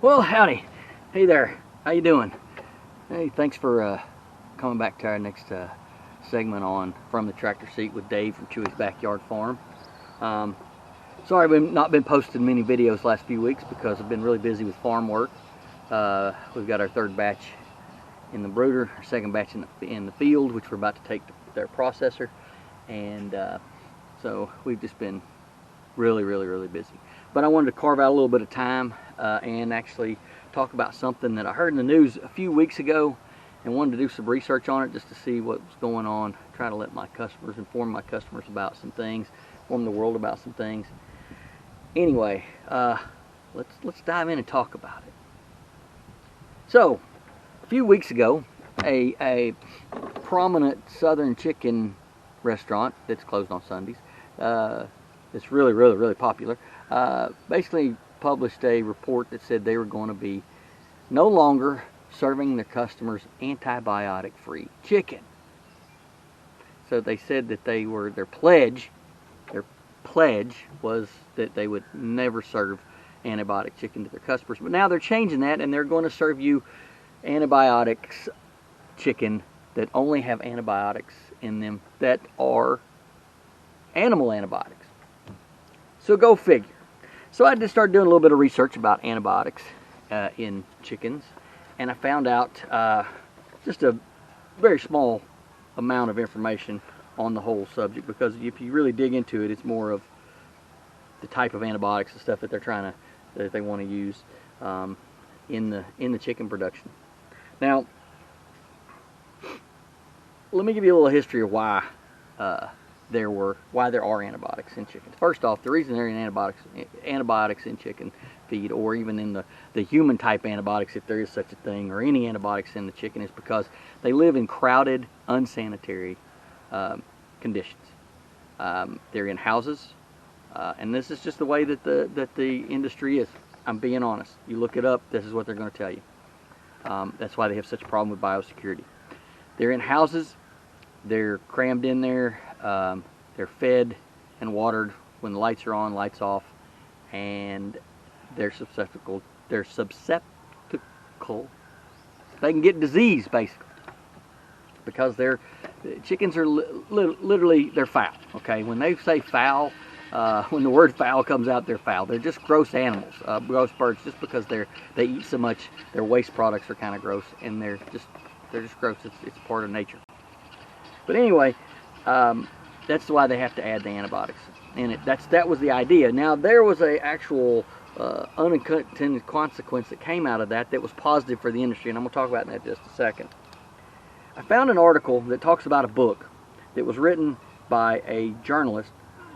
Well, howdy. Hey there. How you doing? Hey, thanks for coming back to our next segment on From the Tractor Seat with Dave from Chewy's Backyard Farm. Sorry I've not been posting many videos last few weeks because I've been really busy with farm work. We've got our third batch in the brooder, our second batch in the field, which we're about to take to their processor, and so we've just been really busy. But I wanted to carve out a little bit of time and actually talk about something that I heard in the news a few weeks ago and wanted to do some research on it just to see what was going on, try to let my customers, inform my customers about some things, inform the world about some things. Anyway, let's dive in and talk about it. So, a few weeks ago, a prominent southern chicken restaurant that's closed on Sundays, it's really popular, basically published a report that said they were going to be no longer serving their customers antibiotic-free chicken. So they said that their pledge was that they would never serve antibiotic chicken to their customers. But now they're changing that, and they're going to serve you antibiotics chicken that only have antibiotics in them that are animal antibiotics. So go figure. So I just started doing a little bit of research about antibiotics in chickens, and I found out just a very small amount of information on the whole subject, because if you really dig into it, it's more of the type of antibiotics and stuff that they want to use in the chicken production. Now, let me give you a little history of why there are antibiotics in chickens. First off, the reason there are antibiotics in chicken feed, or even in the human type antibiotics, if there is such a thing, or any antibiotics in the chicken, is because they live in crowded, unsanitary conditions. They're in houses, and this is just the way that the industry is. I'm being honest. You look it up, this is what they're going to tell you. That's why they have such a problem with biosecurity. They're in houses, they're crammed in there, they're fed and watered when the lights are on, lights off, and they're susceptible. They can get disease, basically, because chickens are literally, they're foul. Okay, when they say foul, when the word foul comes out, they're foul. They're just gross animals, gross birds, just because they eat so much. Their waste products are kind of gross, and they're just gross. It's part of nature. But anyway, that's why they have to add the antibiotics, and that was the idea. Now, there was a actual unintended consequence that came out of that was positive for the industry, and I'm going to talk about that in just a second. I found an article that talks about a book that was written by a journalist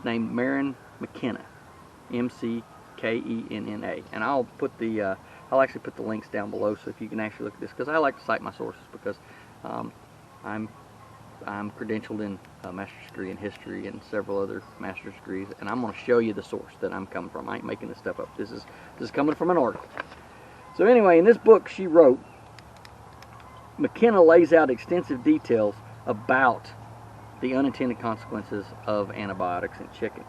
named Maren McKenna, M-C-K-E-N-N-A, and I'll actually put the links down below, so if you can actually look at this, because I like to cite my sources, because I'm credentialed in a master's degree in history and several other master's degrees, and I'm going to show you the source that I'm coming from. I ain't making this stuff up. This is coming from an article. So anyway, in this book she wrote, McKenna lays out extensive details about the unintended consequences of antibiotics in chicken.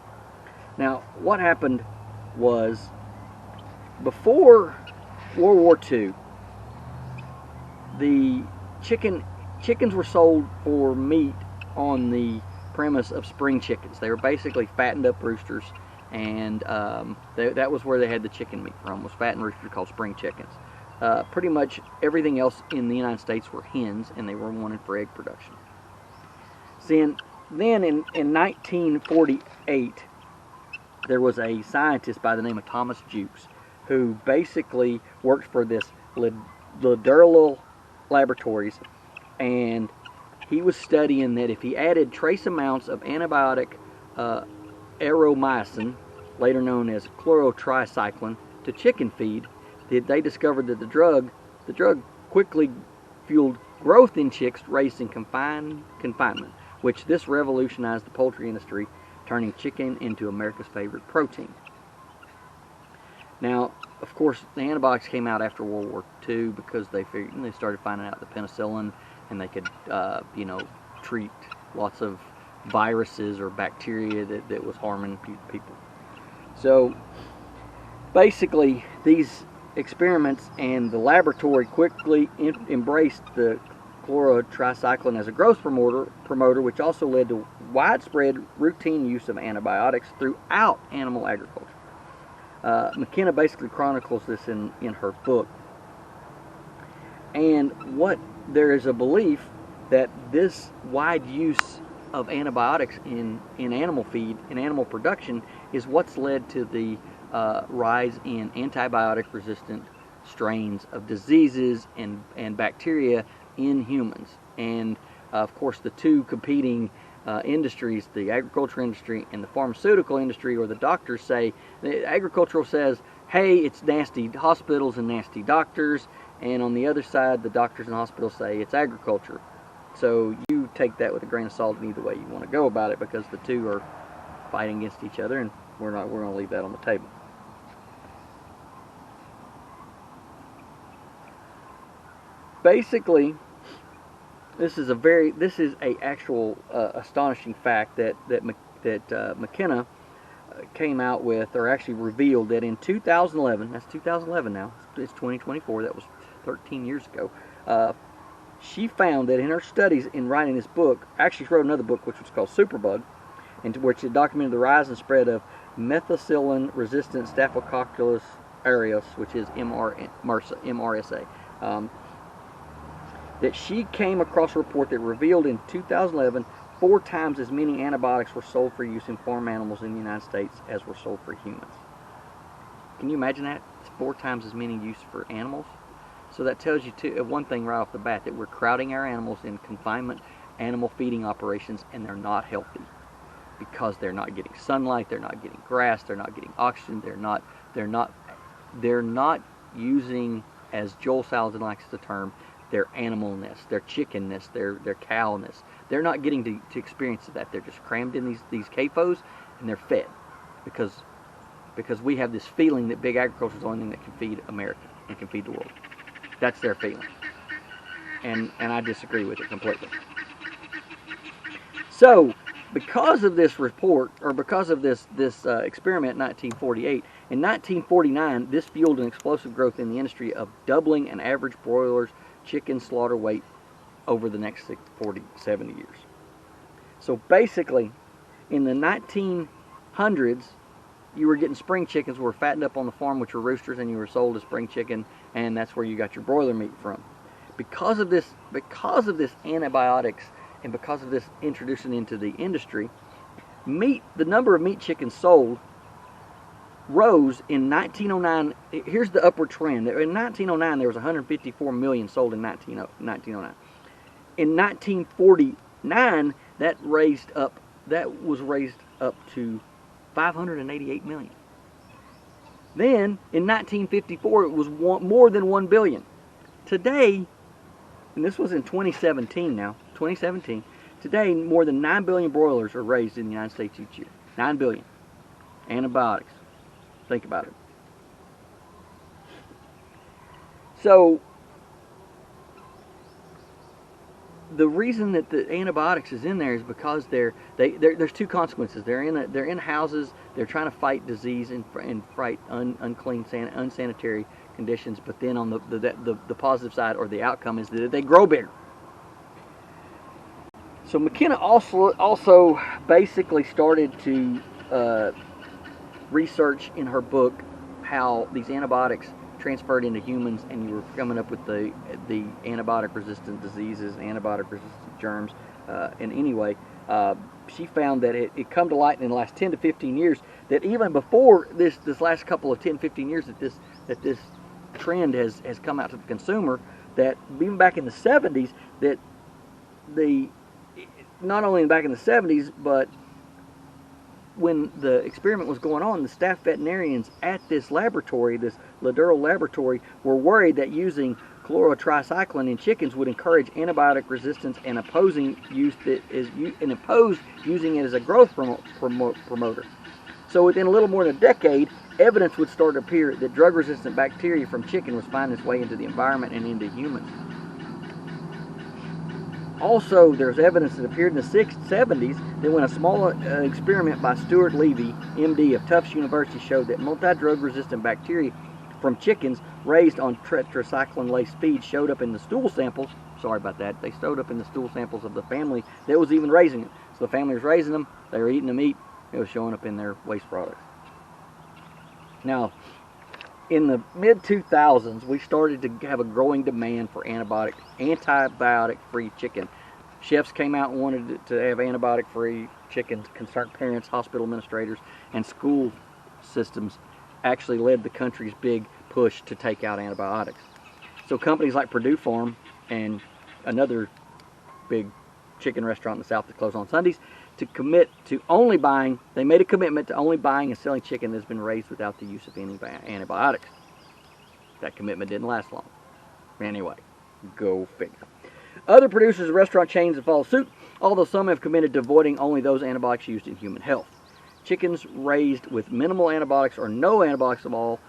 Now, what happened was, before World War II, the chickens were sold for meat on the premise of spring chickens. They were basically fattened up roosters, and that was where they had the chicken meat from, was fattened roosters called spring chickens. Pretty much everything else in the United States were hens, and they were wanted for egg production. Then in 1948, there was a scientist by the name of Thomas Jukes, who basically worked for this Ladurla Laboratories, and he was studying that if he added trace amounts of antibiotic aromycin, later known as chlorotricycline, to chicken feed, they discovered that the drug quickly fueled growth in chicks raised in confinement, which this revolutionized the poultry industry, turning chicken into America's favorite protein. Now, of course, the antibiotics came out after World War II because they started finding out the penicillin, and they could, treat lots of viruses or bacteria that was harming people. So basically, these experiments and the laboratory quickly embraced the chlorotricycline as a growth promoter, which also led to widespread routine use of antibiotics throughout animal agriculture. McKenna basically chronicles this in her book. And there is a belief that this wide use of antibiotics in animal feed, in animal production, is what's led to the rise in antibiotic-resistant strains of diseases and bacteria in humans. And of course, the two competing industries, the agriculture industry and the pharmaceutical industry, or the doctors, say, the agricultural says, hey, it's nasty hospitals and nasty doctors, and on the other side, the doctors and hospitals say it's agriculture. So you take that with a grain of salt in either way you want to go about it, because the two are fighting against each other, and we're going to leave that on the table. Basically, this is a actual astonishing fact that McKenna came out with, or actually revealed, that in 2011, that's 2011 now, it's 2024, that was 13 years ago, she found that in her studies in writing this book, actually she wrote another book which was called Superbug, in which it documented the rise and spread of methicillin-resistant Staphylococcus aureus, which is MRSA. That she came across a report that revealed in 2011 4 times as many antibiotics were sold for use in farm animals in the United States as were sold for humans. Can you imagine that? It's 4 times as many used for animals. So that tells you one thing right off the bat, that we're crowding our animals in confinement animal feeding operations, and they're not healthy because they're not getting sunlight, they're not getting grass, they're not getting oxygen, they're not using, as Joel Salatin likes the term, their animalness, their chickenness, their cowness. They're not getting to experience that. They're just crammed in these CAFOs, and they're fed because we have this feeling that big agriculture is the only thing that can feed America and can feed the world. That's their feeling, and I disagree with it completely. So, because of this report, or because of this experiment in 1948, in 1949, this fueled an explosive growth in the industry of doubling an average broiler's chicken slaughter weight over the next 70 years. So basically, in the 1900s, you were getting spring chickens who were fattened up on the farm, which were roosters, and you were sold as spring chicken, and that's where you got your broiler meat from. Because of this antibiotics, and because of this introduction into the industry, the number of meat chickens sold rose in 1909. Here's the upward trend. In 1909, there was 154 million sold in 1909. In 1949, that was raised up to 588 million. Then, in 1954, it was more than 1 billion. Today, and this was in 2017 now, 2017, today more than 9 billion broilers are raised in the United States each year. 9 billion. Antibiotics. Think about it. So, the reason that the antibiotics is in there is because there's 2 consequences. They're in houses. They're trying to fight disease and fight unclean, unsanitary conditions. But then on the positive side, or the outcome, is that they grow bigger. So McKenna also basically started to research in her book how these antibiotics transferred into humans, and you were coming up with the antibiotic-resistant diseases, antibiotic-resistant germs. And anyway, she found that it come to light in the last 10 to 15 years that even before this last couple of 10, 15 years that this trend has come out to the consumer, that even back in the 70s, that not only back in the 70s, but when the experiment was going on, the staff veterinarians at this laboratory, this Laduro laboratory, were worried that using chlorotricycline in chickens would encourage antibiotic resistance and opposed using it as a growth promoter. So within a little more than a decade, evidence would start to appear that drug-resistant bacteria from chicken was finding its way into the environment and into humans. Also, there's evidence that appeared in the 70s that when a small experiment by Stuart Levy, MD of Tufts University, showed that multi-drug resistant bacteria from chickens raised on tetracycline-laced feed showed up in the stool samples. Sorry about that. They showed up in the stool samples of the family that was even raising it. So the family was raising them. They were eating the meat. It was showing up in their waste products. Now, in the mid-2000s, we started to have a growing demand for antibiotic-free chicken. Chefs came out and wanted to have antibiotic-free chicken. Concerned parents, hospital administrators, and school systems actually led the country's big push to take out antibiotics. So companies like Purdue Farm and another big chicken restaurant in the South that closed on Sundays they made a commitment to only buying and selling chicken that's been raised without the use of any antibiotics. That commitment didn't last long. Anyway, go figure. Other producers and restaurant chains have followed suit, although some have committed to avoiding only those antibiotics used in human health. Chickens raised with minimal antibiotics or no antibiotics at all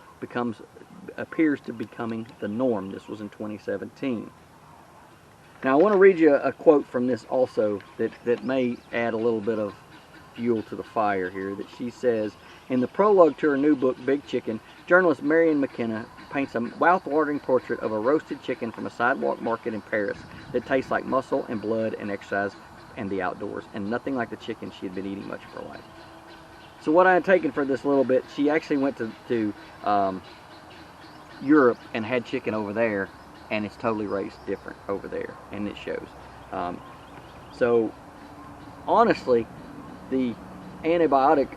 appears to be becoming the norm. This was in 2017. Now, I want to read you a quote from this also that may add a little bit of fuel to the fire here. That she says, in the prologue to her new book, Big Chicken, journalist Marion McKenna paints a mouth-watering portrait of a roasted chicken from a sidewalk market in Paris that tastes like muscle and blood and exercise and the outdoors, and nothing like the chicken she had been eating much of her life. So what I had taken for this little bit, she actually went to Europe and had chicken over there, and it's totally raised different over there, and it shows. So honestly, the introduction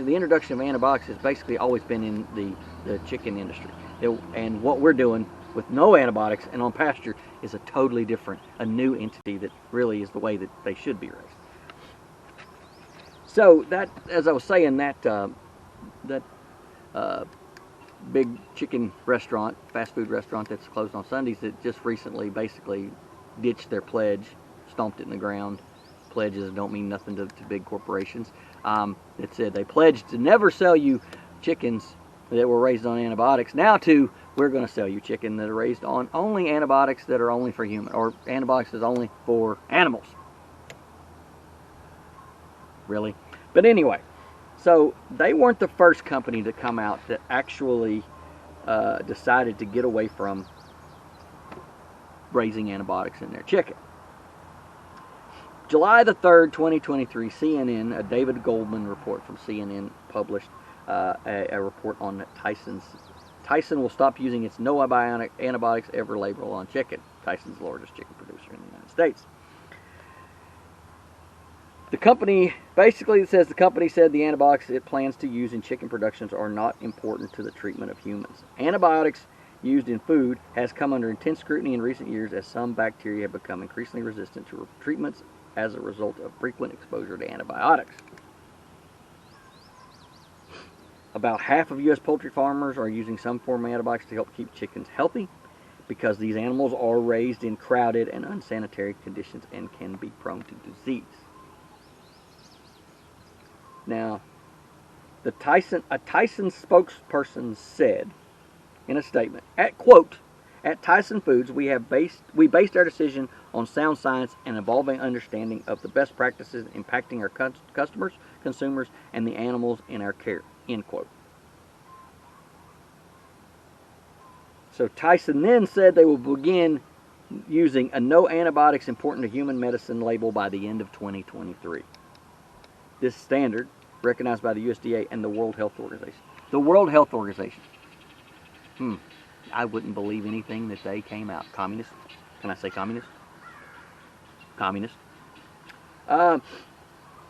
of antibiotics has basically always been in the chicken industry. And what we're doing with no antibiotics and on pasture is a totally different, a new entity that really is the way that they should be raised. So that, as I was saying, that big chicken restaurant, fast food restaurant that's closed on Sundays, that just recently basically ditched their pledge, stomped it in the ground. Pledges don't mean nothing to big corporations. It said they pledged to never sell you chickens that were raised on antibiotics. Now we're going to sell you chicken that are raised on only antibiotics that are only for human, or antibiotics that's only for animals. Really? But anyway, so they weren't the first company to come out that actually decided to get away from raising antibiotics in their chicken. July the 3rd, 2023, CNN, a David Goldman report from CNN published a report on Tyson will stop using its no antibiotics ever label on chicken. Tyson's the largest chicken producer in the United States. The company basically says the company said the antibiotics it plans to use in chicken productions are not important to the treatment of humans. Antibiotics used in food has come under intense scrutiny in recent years as some bacteria have become increasingly resistant to treatments as a result of frequent exposure to antibiotics. About half of U.S. poultry farmers are using some form of antibiotics to help keep chickens healthy because these animals are raised in crowded and unsanitary conditions and can be prone to disease. Now, a Tyson spokesperson said in a statement, at Tyson Foods, we based our decision on sound science and evolving understanding of the best practices impacting our customers, consumers, and the animals in our care, end quote. So Tyson then said they will begin using a no antibiotics important to human medicine label by the end of 2023. This standard, recognized by the USDA and the World Health Organization. The World Health Organization. I wouldn't believe anything that they came out. Communist? Can I say communist? Communist.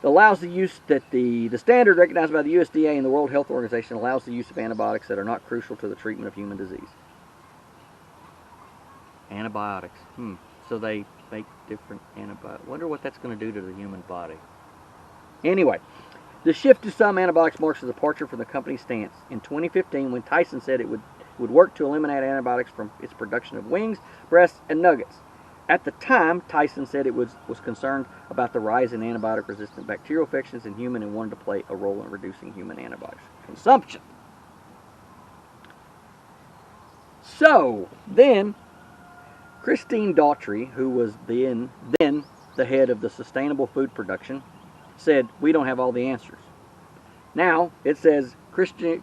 Allows the use that the standard recognized by the USDA and the World Health Organization allows the use of antibiotics that are not crucial to the treatment of human disease. Antibiotics. So they make different antibiotics. Wonder what that's going to do to the human body. Anyway, the shift to some antibiotics marks a departure from the company's stance. In 2015, when Tyson said it would work to eliminate antibiotics from its production of wings, breasts, and nuggets. At the time, Tyson said it was concerned about the rise in antibiotic-resistant bacterial infections in humans and wanted to play a role in reducing human antibiotics consumption. So, then, Christine Daughtry, who was then the head of the Sustainable Food Production, said, "We don't have all the answers." Now it says Christine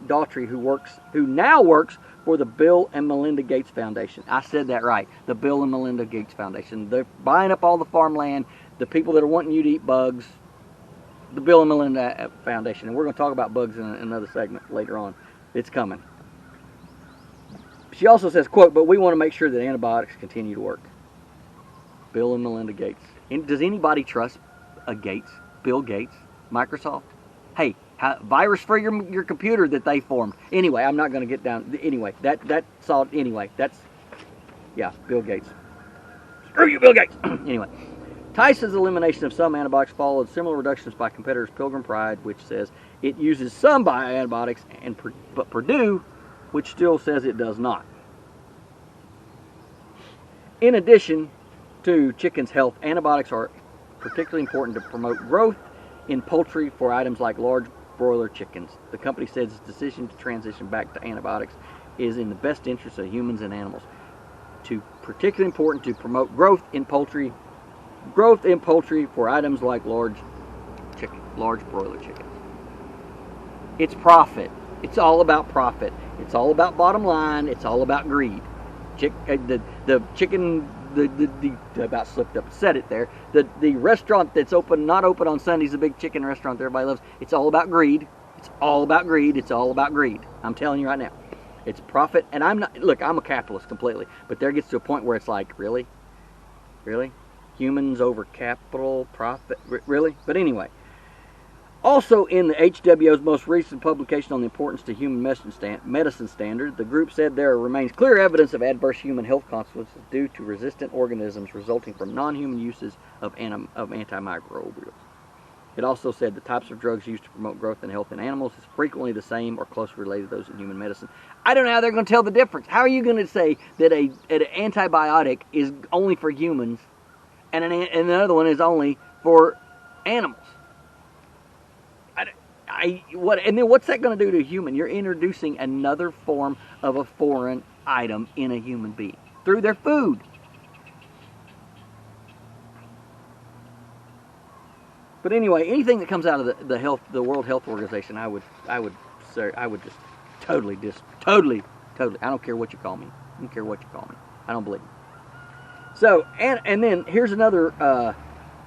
Daughtry, who now works for the Bill and Melinda Gates Foundation. I said that right. The Bill and Melinda Gates Foundation. They're buying up all the farmland. The people that are wanting you to eat bugs. The Bill and Melinda Foundation. And we're going to talk about bugs in another segment later on. It's coming. She also says, quote, "But we want to make sure that antibiotics continue to work." Bill and Melinda Gates. Does anybody trust Gates? Bill Gates? Microsoft? Hey, virus for your computer that they formed. Anyway, I'm not going to get down. Anyway, yeah, Bill Gates. Screw you, Bill Gates. Anyway, Tyson's elimination of some antibiotics followed similar reductions by competitors Pilgrim Pride, which says it uses some antibiotics, but Purdue, which still says it does not. In addition to chicken's health, antibiotics are particularly important to promote growth in poultry for items like large broiler chickens. The company says its decision to transition back to antibiotics is in the best interest of humans and animals. Particularly important to promote growth in poultry for items like large broiler chickens. It's profit. It's all about profit. It's all about bottom line. It's all about greed. The chicken. About slipped up, said it there. The restaurant that's not open on Sundays, the big chicken restaurant that everybody loves. It's all about greed. It's all about greed. It's all about greed. I'm telling you right now, it's profit. And I'm a capitalist completely, but there gets to a point where it's like, really, humans over capital, profit, really. But anyway. Also, in the HWO's most recent publication on the importance to human medicine standard, the group said there remains clear evidence of adverse human health consequences due to resistant organisms resulting from non-human uses of antimicrobials. It also said the types of drugs used to promote growth and health in animals is frequently the same or closely related to those in human medicine. I don't know how they're going to tell the difference. How are you going to say that an antibiotic is only for humans and another one is only for animals? And then what's that going to do to a human? You're introducing another form of a foreign item in a human being through their food. But anyway, anything that comes out of the World Health Organization, I would just totally. I don't care what you call me. I don't care what you call me. I don't believe it. So and then here's another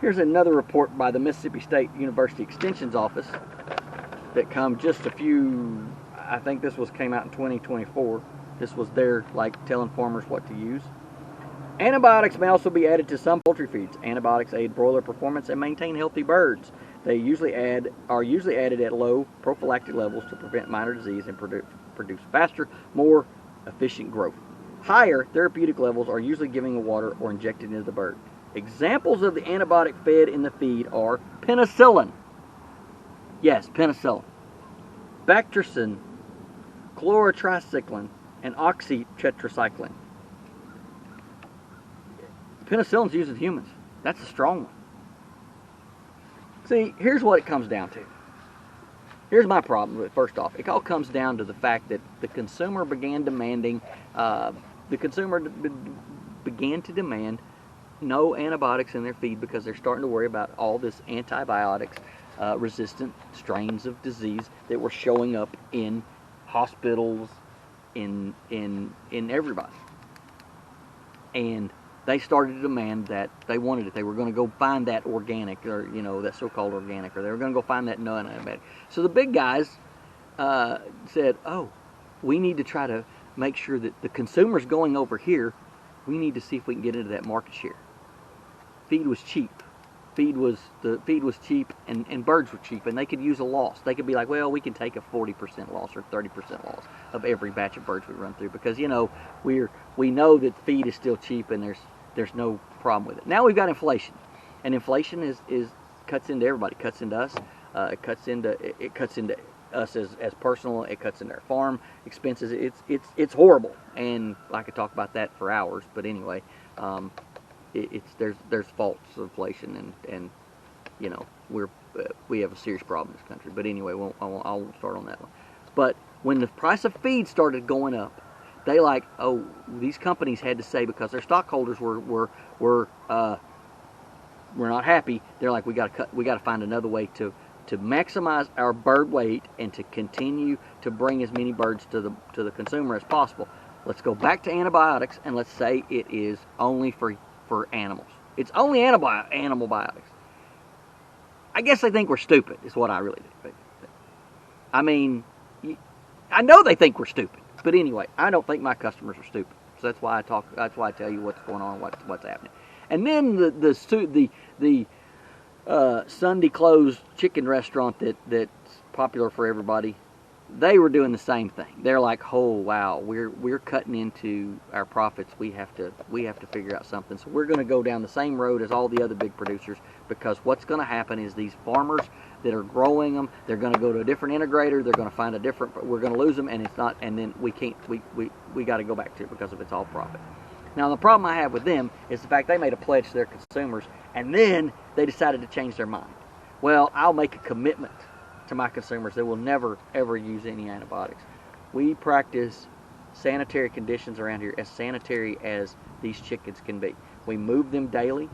report by the Mississippi State University Extension's office. That come just a few, I think this came out in 2024. This was their telling farmers what to use. Antibiotics may also be added to some poultry feeds. Antibiotics aid broiler performance and maintain healthy birds. They are usually added at low prophylactic levels to prevent minor disease and produce faster, more efficient growth. Higher therapeutic levels are usually given water or injected into the bird. Examples of the antibiotic fed in the feed are penicillin. Yes, penicillin, bactricin, chlorotricycline, and oxytetracycline. Penicillin's used in humans. That's a strong one. See, here's what it comes down to. Here's my problem with it. First off, it all comes down to the fact that the consumer began to demand no antibiotics in their feed because they're starting to worry about all this antibiotics resistant strains of disease that were showing up in hospitals, in everybody. And they started to demand that they wanted it. They were going to go find that organic, or that so-called organic, or they were going to go find that non-antibiotic. So the big guys said, "Oh, we need to try to make sure that the consumer's going over here. We need to see if we can get into that market share." Feed was cheap. Feed was cheap, and birds were cheap, and they could use a loss. They could be like, well, we can take a 40% loss or 30% loss of every batch of birds we run through because we know that feed is still cheap and there's no problem with it. Now we've got inflation, and inflation is cuts into everybody. It cuts into us. It cuts into us as personal. It cuts into our farm expenses. It's horrible, and I could talk about that for hours. But anyway. There's false inflation and we have a serious problem in this country. But anyway, I won't start on that one. But when the price of feed started going up, they like, oh, these companies had to say, because their stockholders were not happy. They're like, we got to find another way to maximize our bird weight and to continue to bring as many birds to the consumer as possible. Let's go back to antibiotics, and let's say it is only for animals. It's only animal biotics. I guess they think we're stupid, is what I really do. I mean, I know they think we're stupid, but anyway, I don't think my customers are stupid. So that's why I tell you what's going on, what's happening. And then the Sunday closed chicken restaurant that's popular for everybody, they were doing the same thing. They're like, oh wow, we're cutting into our profits. We have to figure out something. So we're going to go down the same road as all the other big producers, because what's going to happen is these farmers that are growing them, they're going to go to a different integrator. They're going to find a different. We're going to lose them, and it's not. And then we can't. We got to go back to it because of it's all profit. Now the problem I have with them is the fact they made a pledge to their consumers, and then they decided to change their mind. Well, I'll make a commitment to my consumers that will never ever use any antibiotics. We practice sanitary conditions around here as sanitary as these chickens can be. We move them daily.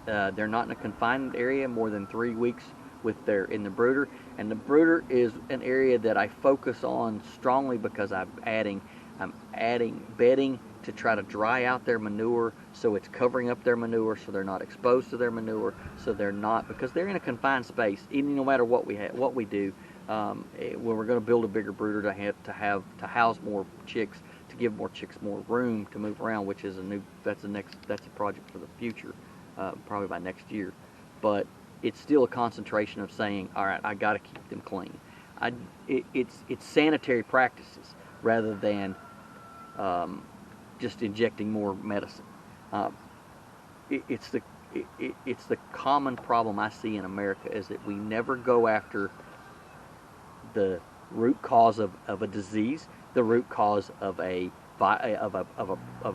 They're not in a confined area more than 3 weeks in the brooder, and the brooder is an area that I focus on strongly because I'm adding bedding to try to dry out their manure, so it's covering up their manure, so they're not exposed to their manure, so they're not, because they're in a confined space. Even no matter what we do, when we're going to build a bigger brooder to house more chicks, to give more chicks more room to move around, which is that's a project for the future, probably by next year. But it's still a concentration of saying, all right, I got to keep them clean. It's sanitary practices rather than just injecting more medicine. It's the common problem I see in America, is that we never go after the root cause of a disease, the root cause of a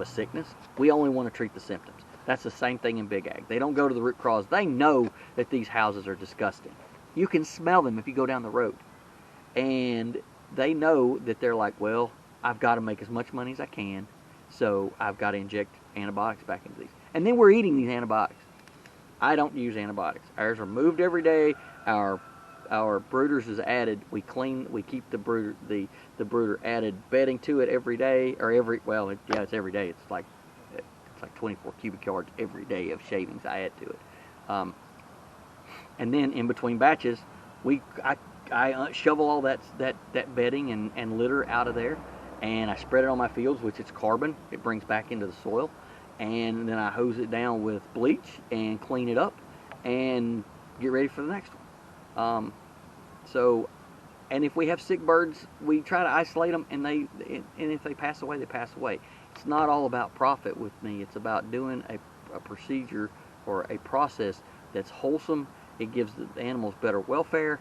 sickness. We only want to treat the symptoms. That's the same thing in Big Ag. They don't go to the root cause. They know that these houses are disgusting. You can smell them if you go down the road. And they know that they're like, well, I've got to make as much money as I can, so I've got to inject antibiotics back into these. And then we're eating these antibiotics. I don't use antibiotics. Ours are moved every day. Our brooders is added. We keep the brooder added bedding to it every day, or it's every day. It's like 24 cubic yards every day of shavings I add to it. And then in between batches, I shovel all that bedding and litter out of there, and I spread it on my fields, which it's carbon. It brings back into the soil, and then I hose it down with bleach and clean it up and get ready for the next one. And if we have sick birds, we try to isolate them, and if they pass away, they pass away. It's not all about profit with me. It's about doing a procedure or a process that's wholesome. It gives the animals better welfare,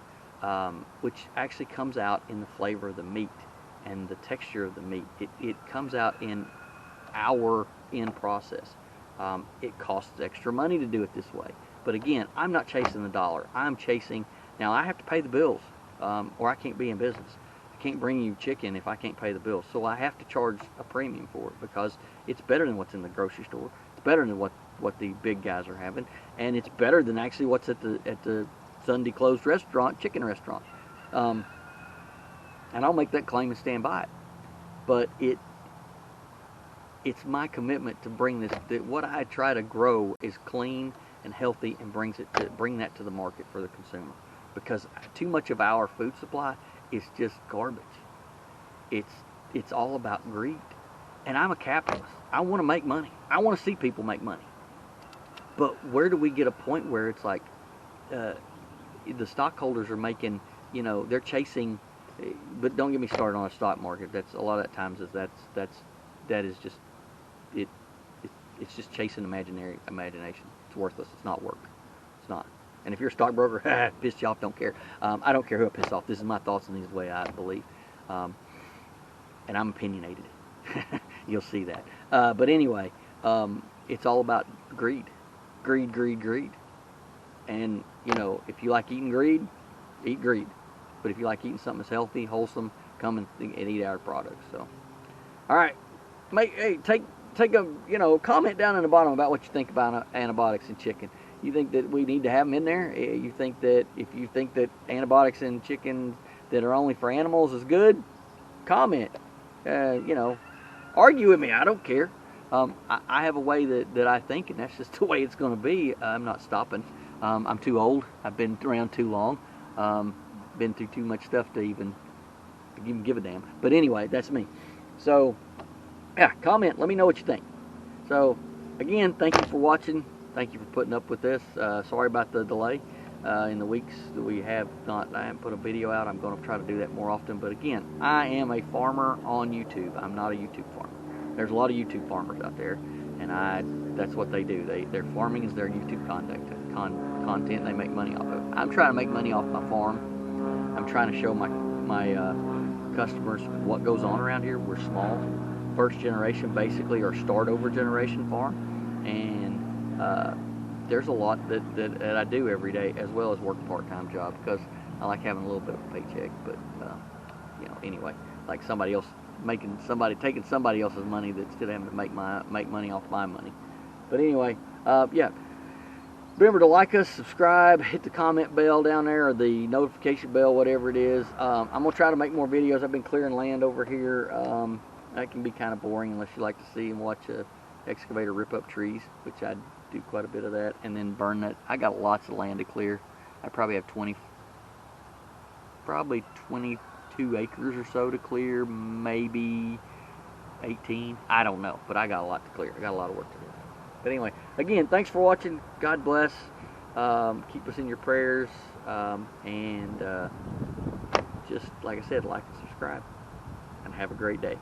which actually comes out in the flavor of the meat and the texture of the meat. It comes out in our end process. It costs extra money to do it this way. But again, I'm not chasing the dollar. I'm chasing, now I have to pay the bills, or I can't be in business. I can't bring you chicken if I can't pay the bills. So I have to charge a premium for it, because it's better than what's in the grocery store. It's better than what the big guys are having, and it's better than actually what's at the Sunday closed chicken restaurant. And I'll make that claim and stand by it. But it's my commitment to bring this. What I try to grow is clean and healthy, and bring that to the market for the consumer. Because too much of our food supply is just garbage. It's all about greed. And I'm a capitalist. I want to make money. I want to see people make money. But where do we get a point where it's like the stockholders are making, they're chasing, but don't get me started on a stock market. That's a lot of that times that is just it's just chasing imagination. It's worthless. It's not work. It's not. And if you're a stockbroker, piss you off, don't care. I don't care who I piss off. This is my thoughts, and this is the way I believe. And I'm opinionated. You'll see that. But anyway, it's all about greed. Greed, greed, greed. And, if you like eating greed, eat greed. But if you like eating something that's healthy, wholesome, come and eat our products. So, All right, take a comment down in the bottom about what you think about antibiotics in chicken. You think that we need to have them in there? You think that if you think that antibiotics in chicken that are only for animals is good, comment. Argue with me. I don't care. I have a way that I think, and that's just the way it's going to be. I'm not stopping. I'm too old. I've been around too long. Been through too much stuff to even give a damn. But anyway, that's me. So, yeah, comment. Let me know what you think. So, again, thank you for watching. Thank you for putting up with this. Sorry about the delay in the weeks that I haven't put a video out. I'm going to try to do that more often. But again, I am a farmer on YouTube. I'm not a YouTube farmer. There's a lot of YouTube farmers out there, and that's what they do. Their farming is their YouTube content. They make money off of it. I'm trying to make money off my farm. I'm trying to show my customers what goes on around here. We're small, first generation basically, or start over generation farm, and there's a lot that I do every day, as well as work a part-time job, because I like having a little bit of a paycheck. But anyway, like taking somebody else's money that's still having to make money off my money. But anyway, yeah. Remember to like us, subscribe, hit the comment bell down there, or the notification bell, whatever it is. I'm going to try to make more videos. I've been clearing land over here. That can be kind of boring unless you like to see and watch a excavator rip up trees, which I do quite a bit of that, and then burn that. I got lots of land to clear. I probably have 22 acres or so to clear, maybe 18. I don't know, but I got a lot to clear. I got a lot of work to do. But anyway, again, thanks for watching. God bless. Keep us in your prayers. And just like I said, like and subscribe. And have a great day.